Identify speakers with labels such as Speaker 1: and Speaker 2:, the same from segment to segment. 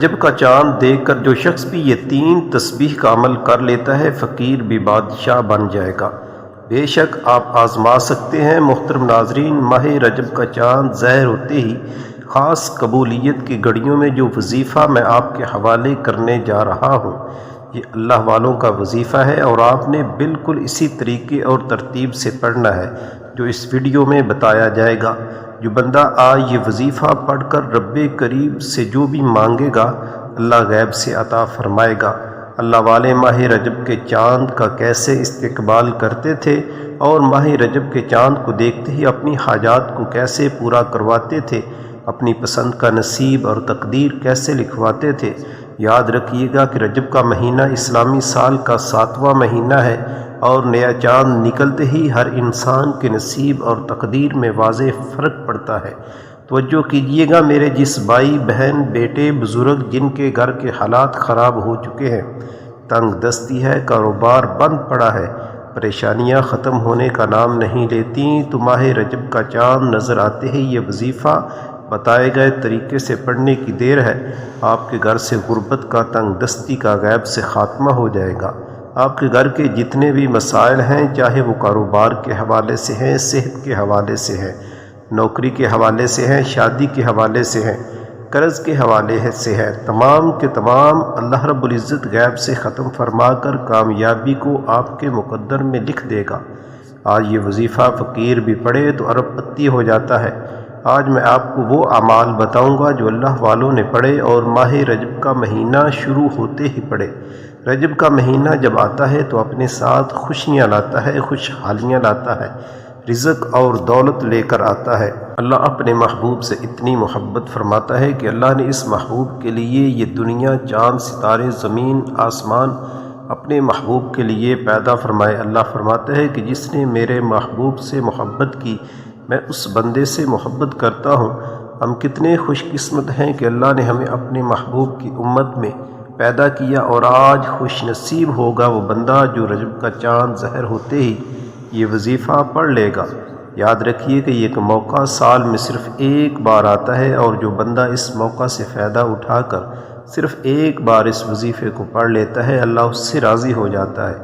Speaker 1: رجب کا چاند دیکھ کر جو شخص بھی یہ 3 تسبیح کا عمل کر لیتا ہے فقیر بھی بادشاہ بن جائے گا۔ بے شک آپ آزما سکتے ہیں۔ محترم ناظرین، ماہ رجب کا چاند ظاہر ہوتے ہی خاص قبولیت کی گھڑیوں میں جو وظیفہ میں آپ کے حوالے کرنے جا رہا ہوں یہ اللہ والوں کا وظیفہ ہے، اور آپ نے بالکل اسی طریقے اور ترتیب سے پڑھنا ہے جو اس ویڈیو میں بتایا جائے گا۔ جو بندہ آج یہ وظیفہ پڑھ کر رب کریم سے جو بھی مانگے گا اللہ غیب سے عطا فرمائے گا۔ اللہ والے ماہ رجب کے چاند کا کیسے استقبال کرتے تھے اور ماہ رجب کے چاند کو دیکھتے ہی اپنی حاجات کو کیسے پورا کرواتے تھے، اپنی پسند کا نصیب اور تقدیر کیسے لکھواتے تھے۔ یاد رکھیے گا کہ رجب کا مہینہ اسلامی سال کا 7واں مہینہ ہے، اور نیا چاند نکلتے ہی ہر انسان کے نصیب اور تقدیر میں واضح فرق پڑتا ہے۔ توجہ کیجیے گا میرے جس بھائی بہن بیٹے بزرگ جن کے گھر کے حالات خراب ہو چکے ہیں، تنگ دستی ہے، کاروبار بند پڑا ہے، پریشانیاں ختم ہونے کا نام نہیں لیتی، تو ماہ رجب کا چاند نظر آتے ہی یہ وظیفہ بتائے گئے طریقے سے پڑھنے کی دیر ہے۔ آپ کے گھر سے غربت کا، تنگ دستی کا غیب سے خاتمہ ہو جائے گا۔ آپ کے گھر کے جتنے بھی مسائل ہیں، چاہے وہ کاروبار کے حوالے سے ہیں، صحت کے حوالے سے ہیں، نوکری کے حوالے سے ہیں، شادی کے حوالے سے ہیں، قرض کے حوالے سے ہیں، تمام کے تمام اللہ رب العزت غیب سے ختم فرما کر کامیابی کو آپ کے مقدر میں لکھ دے گا۔ آج یہ وظیفہ فقیر بھی پڑھے تو ارب پتی ہو جاتا ہے۔ آج میں آپ کو وہ اعمال بتاؤں گا جو اللہ والوں نے پڑھے اور ماہ رجب کا مہینہ شروع ہوتے ہی پڑھے۔ رجب کا مہینہ جب آتا ہے تو اپنے ساتھ خوشیاں لاتا ہے، خوشحالیاں لاتا ہے، رزق اور دولت لے کر آتا ہے۔ اللہ اپنے محبوب سے اتنی محبت فرماتا ہے کہ اللہ نے اس محبوب کے لیے یہ دنیا، چاند، ستارے، زمین، آسمان اپنے محبوب کے لیے پیدا فرمائے۔ اللہ فرماتا ہے کہ جس نے میرے محبوب سے محبت کی میں اس بندے سے محبت کرتا ہوں۔ ہم کتنے خوش قسمت ہیں کہ اللہ نے ہمیں اپنے محبوب کی امت میں پیدا کیا، اور آج خوش نصیب ہوگا وہ بندہ جو رجب کا چاند ظاہر ہوتے ہی یہ وظیفہ پڑھ لے گا۔ یاد رکھیے کہ یہ موقع سال میں صرف ایک بار آتا ہے، اور جو بندہ اس موقع سے فائدہ اٹھا کر صرف ایک بار اس وظیفے کو پڑھ لیتا ہے اللہ اس سے راضی ہو جاتا ہے،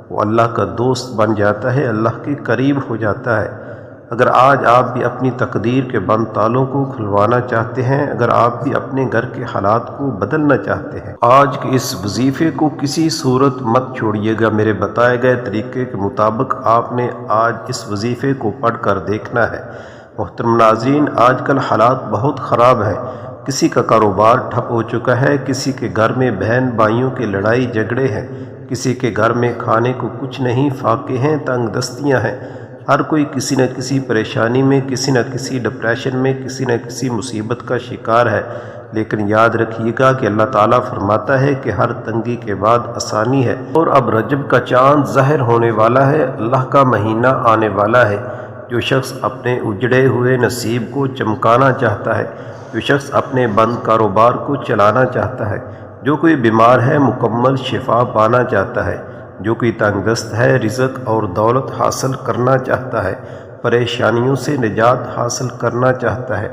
Speaker 1: وہ اللہ کا دوست بن جاتا ہے، اللہ کے قریب ہو جاتا ہے۔ اگر آج آپ بھی اپنی تقدیر کے بند تالوں کو کھلوانا چاہتے ہیں، اگر آپ بھی اپنے گھر کے حالات کو بدلنا چاہتے ہیں، آج کے اس وظیفے کو کسی صورت مت چھوڑیے گا۔ میرے بتائے گئے طریقے کے مطابق آپ نے آج اس وظیفے کو پڑھ کر دیکھنا ہے۔ محترم ناظرین، آج کل حالات بہت خراب ہیں۔ کسی کا کاروبار ٹھپ ہو چکا ہے، کسی کے گھر میں بہن بھائیوں کے لڑائی جھگڑے ہیں، کسی کے گھر میں کھانے کو کچھ نہیں، فاقے ہیں، تنگ دستیاں ہیں۔ ہر کوئی کسی نہ کسی پریشانی میں، کسی نہ کسی ڈپریشن میں، کسی نہ کسی مصیبت کا شکار ہے۔ لیکن یاد رکھیے گا کہ اللہ تعالیٰ فرماتا ہے کہ ہر تنگی کے بعد آسانی ہے، اور اب رجب کا چاند ظاہر ہونے والا ہے، اللہ کا مہینہ آنے والا ہے۔ جو شخص اپنے اجڑے ہوئے نصیب کو چمکانا چاہتا ہے، جو شخص اپنے بند کاروبار کو چلانا چاہتا ہے، جو کوئی بیمار ہے مکمل شفا پانا چاہتا ہے، جو کوئی تنگ دست ہے رزق اور دولت حاصل کرنا چاہتا ہے، پریشانیوں سے نجات حاصل کرنا چاہتا ہے،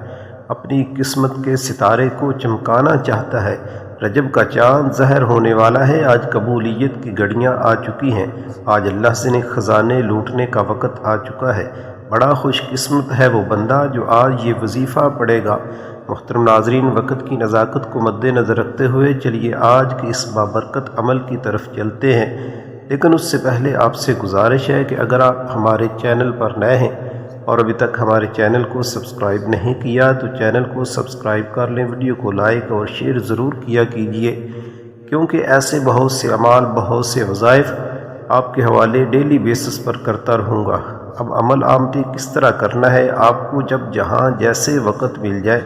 Speaker 1: اپنی قسمت کے ستارے کو چمکانا چاہتا ہے، رجب کا چاند ظاہر ہونے والا ہے۔ آج قبولیت کی گھڑیاں آ چکی ہیں، آج اللہ سے خزانے لوٹنے کا وقت آ چکا ہے۔ بڑا خوش قسمت ہے وہ بندہ جو آج یہ وظیفہ پڑھے گا۔ محترم ناظرین، وقت کی نزاکت کو مد نظر رکھتے ہوئے چلیے آج کے اس بابرکت عمل کی طرف چلتے ہیں، لیکن اس سے پہلے آپ سے گزارش ہے کہ اگر آپ ہمارے چینل پر نئے ہیں اور ابھی تک ہمارے چینل کو سبسکرائب نہیں کیا تو چینل کو سبسکرائب کر لیں، ویڈیو کو لائک اور شیئر ضرور کیا کیجیے، کیونکہ ایسے بہت سے اعمال، بہت سے وظائف آپ کے حوالے ڈیلی بیسس پر کرتا رہوں گا۔ اب عمل آمدی کس طرح کرنا ہے، آپ کو جب جہاں جیسے وقت مل جائے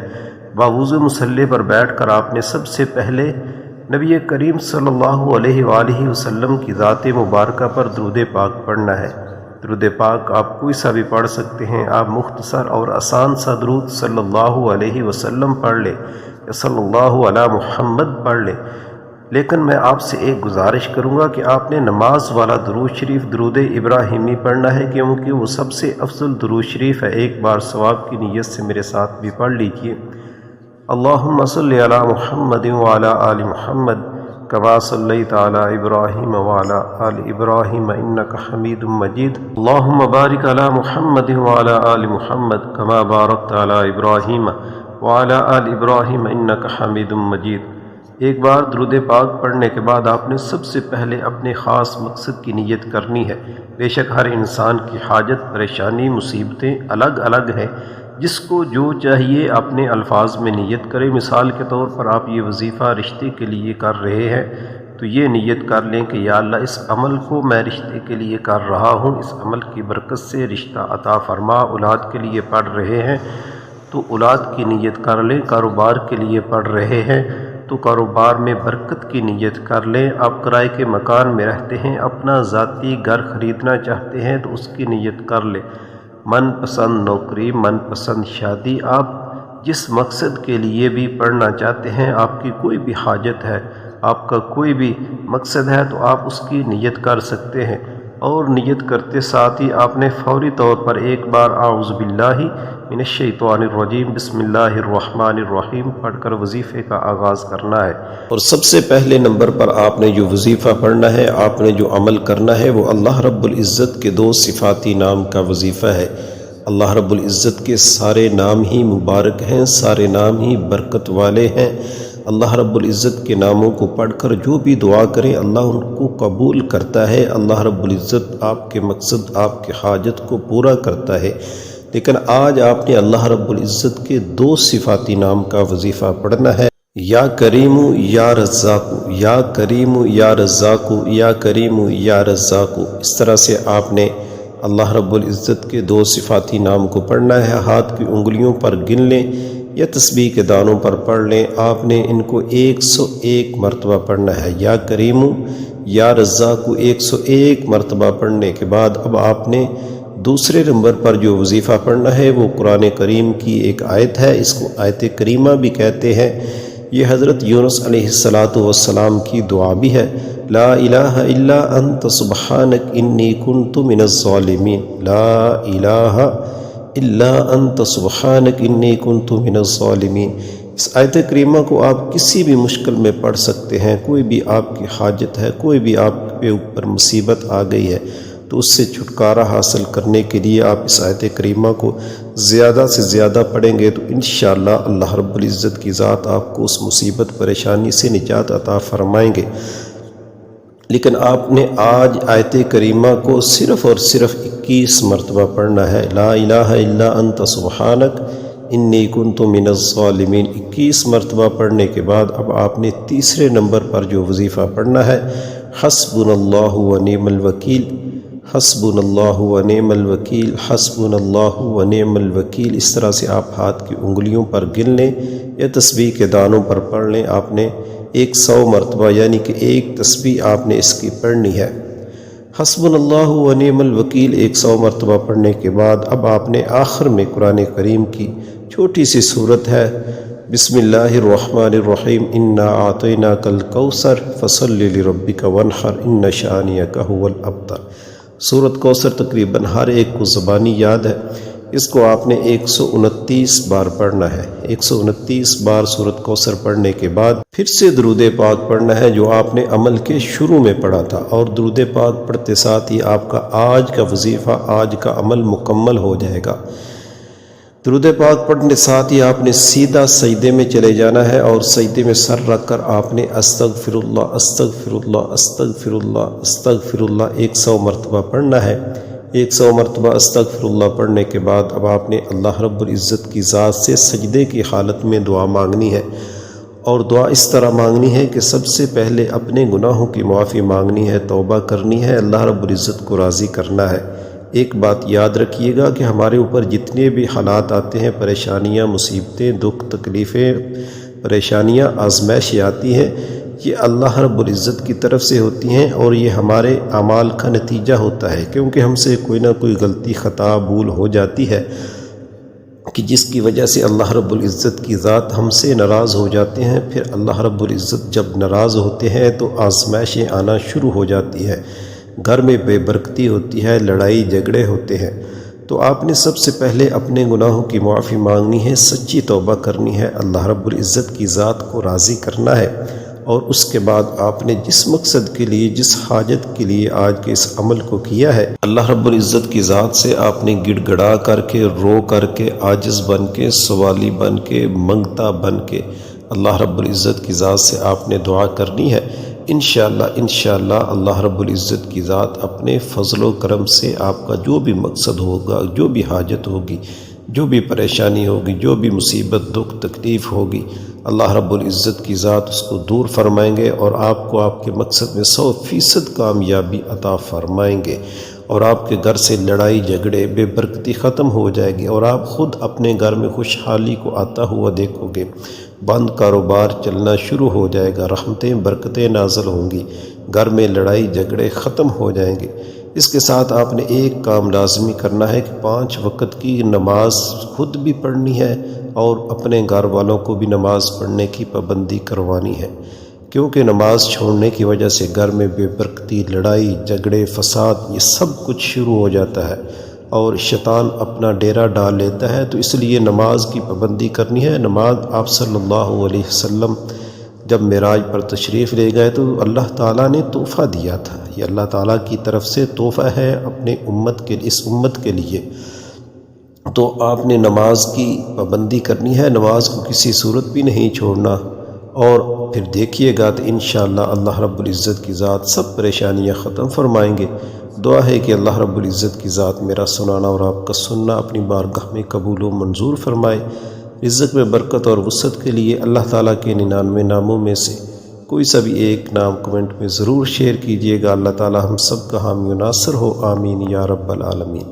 Speaker 1: باوضو مصلی پر بیٹھ کر آپ نے سب سے پہلے نبی کریم صلی اللہ علیہ وآلہ وسلم کی ذات مبارکہ پر درود پاک پڑھنا ہے۔ درود پاک آپ کوئی سا بھی پڑھ سکتے ہیں، آپ مختصر اور آسان سا درود صلی اللہ علیہ وسلم پڑھ لیں یا صلی اللہ علی محمد پڑھ لیں، لیکن میں آپ سے ایک گزارش کروں گا کہ آپ نے نماز والا درود شریف درود ابراہیمی پڑھنا ہے، کیونکہ وہ سب سے افضل درود شریف ہے۔ ایک بار ثواب کی نیت سے میرے ساتھ بھی پڑھ لیجئے۔ اللہم صلی علی محمد وعلی آل محمد کما صلیت علی ابراہیم وعلی آل ابراہیم انک حمید مجید اللہم بارک علی محمد وعلی آل محمد کما بارکت علی ابراہیم وعلی آل ابراہیم انک حمید مجید۔ ایک بار درود پاک پڑھنے کے بعد آپ نے سب سے پہلے اپنے خاص مقصد کی نیت کرنی ہے۔ بے شک ہر انسان کی حاجت، پریشانی، مصیبتیں الگ الگ ہیں، جس کو جو چاہیے اپنے الفاظ میں نیت کرے۔ مثال کے طور پر آپ یہ وظیفہ رشتے کے لیے کر رہے ہیں تو یہ نیت کر لیں کہ یا اللہ اس عمل کو میں رشتے کے لیے کر رہا ہوں، اس عمل کی برکت سے رشتہ عطا فرما۔ اولاد کے لیے پڑھ رہے ہیں تو اولاد کی نیت کر لیں۔ کاروبار کے لیے پڑھ رہے ہیں تو کاروبار میں برکت کی نیت کر لیں۔ آپ کرائے کے مکان میں رہتے ہیں، اپنا ذاتی گھر خریدنا چاہتے ہیں تو اس کی نیت کر لیں۔ من پسند نوکری، من پسند شادی، آپ جس مقصد کے لیے بھی پڑھنا چاہتے ہیں، آپ کی کوئی بھی حاجت ہے، آپ کا کوئی بھی مقصد ہے تو آپ اس کی نیت کر سکتے ہیں۔ اور نیت کرتے ساتھ ہی آپ نے فوری طور پر ایک بار اعوذ باللہ من الشیطان الرجیم بسم اللہ الرحمن الرحیم پڑھ کر وظیفے کا آغاز کرنا ہے۔ اور سب سے پہلے نمبر پر آپ نے جو وظیفہ پڑھنا ہے، آپ نے جو عمل کرنا ہے، وہ اللہ رب العزت کے 2 صفاتی نام کا وظیفہ ہے۔ اللہ رب العزت کے سارے نام ہی مبارک ہیں، سارے نام ہی برکت والے ہیں۔ اللہ رب العزت کے ناموں کو پڑھ کر جو بھی دعا کریں اللہ ان کو قبول کرتا ہے۔ اللہ رب العزت آپ کے مقصد، آپ کے حاجت کو پورا کرتا ہے۔ لیکن آج آپ نے اللہ رب العزت کے 2 صفاتی نام کا وظیفہ پڑھنا ہے، یا کریم یا رزاق، یا کریم یا رزاق، یا کریم یا رزاق۔ اس طرح سے آپ نے اللہ رب العزت کے 2 صفاتی نام کو پڑھنا ہے۔ ہاتھ کی انگلیوں پر گن لیں یا تسبیح کے دانوں پر پڑھ لیں۔ آپ نے ان کو 101 مرتبہ پڑھنا ہے۔ یا کریم یا رزاق 101 مرتبہ پڑھنے کے بعد اب آپ نے دوسرے نمبر پر جو وظیفہ پڑھنا ہے وہ قرآن کریم کی ایک آیت ہے، اس کو آیت کریمہ بھی کہتے ہیں۔ یہ حضرت یونس علیہ السلام کی دعا بھی ہے۔ لا الہ الا انت سبحانک انی کنت من الظالمین، لا الہ الا انت سبحانک انی کنت من الظالمین۔ اس آیت کریمہ کو آپ کسی بھی مشکل میں پڑھ سکتے ہیں۔ کوئی بھی آپ کی حاجت ہے، کوئی بھی آپ کے اوپر مصیبت آ گئی ہے تو اس سے چھٹکارا حاصل کرنے کے لیے آپ اس آیت کریمہ کو زیادہ سے زیادہ پڑھیں گے تو انشاءاللہ اللہ رب العزت کی ذات آپ کو اس مصیبت پریشانی سے نجات عطا فرمائیں گے۔ لیکن آپ نے آج آیت کریمہ کو صرف اور صرف 21 مرتبہ پڑھنا ہے۔ لا الہ الا انت سبحانک انی کنت من الظالمین 21 مرتبہ پڑھنے کے بعد اب آپ نے تیسرے نمبر پر جو وظیفہ پڑھنا ہے، حسبنا اللہ و نعم الوکیل، حسبنا اللہ و نعم الوکیل، حسبنا اللہ و نعم الوکیل۔ اس طرح سے آپ ہاتھ کی انگلیوں پر گن لیں یا تسبیح کے دانوں پر پڑھ لیں۔ آپ نے 100 مرتبہ یعنی کہ ایک تسبیح آپ نے اس کی پڑھنی ہے۔ حسبنا اللہ و نعم الوکیل 100 مرتبہ پڑھنے کے بعد اب آپ نے آخر میں قرآن کریم کی چھوٹی سی صورت ہے، بسم اللہ الرحمن الرحیم، انا اعطیناک الکوثر فصل لربک وانحر ان شانئک ھو الابتر۔ سورۃ کوثر تقریباً ہر ایک کو زبانی یاد ہے، اس کو آپ نے 129 بار پڑھنا ہے۔ 129 بار سورۃ کوثر پڑھنے کے بعد پھر سے درود پاک پڑھنا ہے جو آپ نے عمل کے شروع میں پڑھا تھا، اور درود پاک پڑھتے ساتھ ہی آپ کا آج کا وظیفہ، آج کا عمل مکمل ہو جائے گا۔ درود پاک پڑھنے ساتھ ہی آپ نے سیدھا سجدے میں چلے جانا ہے اور سجدے میں سر رکھ کر آپ نے استغفر اللہ استغفر اللہ استغفر اللہ استغفر اللہ 100 مرتبہ پڑھنا ہے۔ 100 مرتبہ استغفر اللہ پڑھنے کے بعد اب آپ نے اللہ رب العزت کی ذات سے سجدے کی حالت میں دعا مانگنی ہے، اور دعا اس طرح مانگنی ہے کہ سب سے پہلے اپنے گناہوں کی معافی مانگنی ہے، توبہ کرنی ہے، اللہ رب العزت کو راضی کرنا ہے۔ ایک بات یاد رکھیے گا کہ ہمارے اوپر جتنے بھی حالات آتے ہیں، پریشانیاں، مصیبتیں، دکھ، تکلیفیں، پریشانیاں، آزمائشیں آتی ہیں، یہ اللہ رب العزت کی طرف سے ہوتی ہیں اور یہ ہمارے اعمال کا نتیجہ ہوتا ہے، کیونکہ ہم سے کوئی نہ کوئی غلطی، خطا، بھول ہو جاتی ہے کہ جس کی وجہ سے اللہ رب العزت کی ذات ہم سے ناراض ہو جاتے ہیں۔ پھر اللہ رب العزت جب ناراض ہوتے ہیں تو آزمائشیں آنا شروع ہو جاتی ہے، گھر میں بے برکتی ہوتی ہے، لڑائی جھگڑے ہوتے ہیں۔ تو آپ نے سب سے پہلے اپنے گناہوں کی معافی مانگنی ہے، سچی توبہ کرنی ہے، اللہ رب العزت کی ذات کو راضی کرنا ہے، اور اس کے بعد آپ نے جس مقصد کے لیے، جس حاجت کے لیے آج کے اس عمل کو کیا ہے، اللہ رب العزت کی ذات سے آپ نے گڑ گڑا کر کے، رو کر کے، عاجز بن کے، سوالی بن کے، منگتا بن کے اللہ رب العزت کی ذات سے آپ نے دعا کرنی ہے۔ انشاءاللہ اللہ رب العزت کی ذات اپنے فضل و کرم سے آپ کا جو بھی مقصد ہوگا، جو بھی حاجت ہوگی، جو بھی پریشانی ہوگی، جو بھی مصیبت، دکھ، تکلیف ہوگی، اللہ رب العزت کی ذات اس کو دور فرمائیں گے، اور آپ کو آپ کے مقصد میں 100% کامیابی عطا فرمائیں گے، اور آپ کے گھر سے لڑائی جھگڑے، بے برکتی ختم ہو جائے گی، اور آپ خود اپنے گھر میں خوشحالی کو آتا ہوا دیکھو گے، بند کاروبار چلنا شروع ہو جائے گا، رحمتیں برکتیں نازل ہوں گی، گھر میں لڑائی جھگڑے ختم ہو جائیں گے۔ اس کے ساتھ آپ نے ایک کام لازمی کرنا ہے کہ 5 وقت کی نماز خود بھی پڑھنی ہے، اور اپنے گھر والوں کو بھی نماز پڑھنے کی پابندی کروانی ہے، کیونکہ نماز چھوڑنے کی وجہ سے گھر میں بے برکتی، لڑائی جھگڑے، فساد، یہ سب کچھ شروع ہو جاتا ہے، اور شیطان اپنا ڈیرا ڈال لیتا ہے۔ تو اس لیے نماز کی پابندی کرنی ہے۔ نماز آپ صلی اللہ علیہ وسلم جب معراج پر تشریف لے گئے تو اللہ تعالیٰ نے تحفہ دیا تھا، یہ اللہ تعالیٰ کی طرف سے تحفہ ہے اپنے اس امت کے لیے۔ تو آپ نے نماز کی پابندی کرنی ہے، نماز کو کسی صورت بھی نہیں چھوڑنا، اور پھر دیکھیے گا تو انشاءاللہ اللہ رب العزت کی ذات سب پریشانیاں ختم فرمائیں گے۔ دعا ہے کہ اللہ رب العزت کی ذات میرا سنانا اور آپ کا سننا اپنی بارگاہ میں قبول و منظور فرمائے۔ رزق میں برکت اور وسعت کے لیے اللہ تعالیٰ کے 99 ناموں میں سے کوئی سا بھی ایک نام کمنٹ میں ضرور شیئر کیجیے گا۔ اللہ تعالیٰ ہم سب کا حامی و ناصر ہو، آمین یا رب العالمین۔